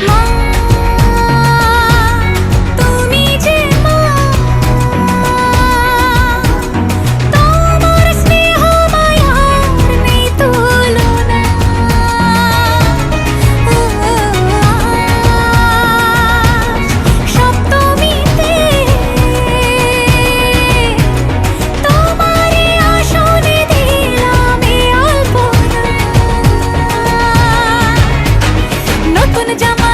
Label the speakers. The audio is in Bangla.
Speaker 1: মা, তুমি যে মা, তোমার স্নেহ মায়ার নেই তুলনা। সপ্তমীতে তোমারে আসনে দিলাম এই আলপনা। নতুন জামা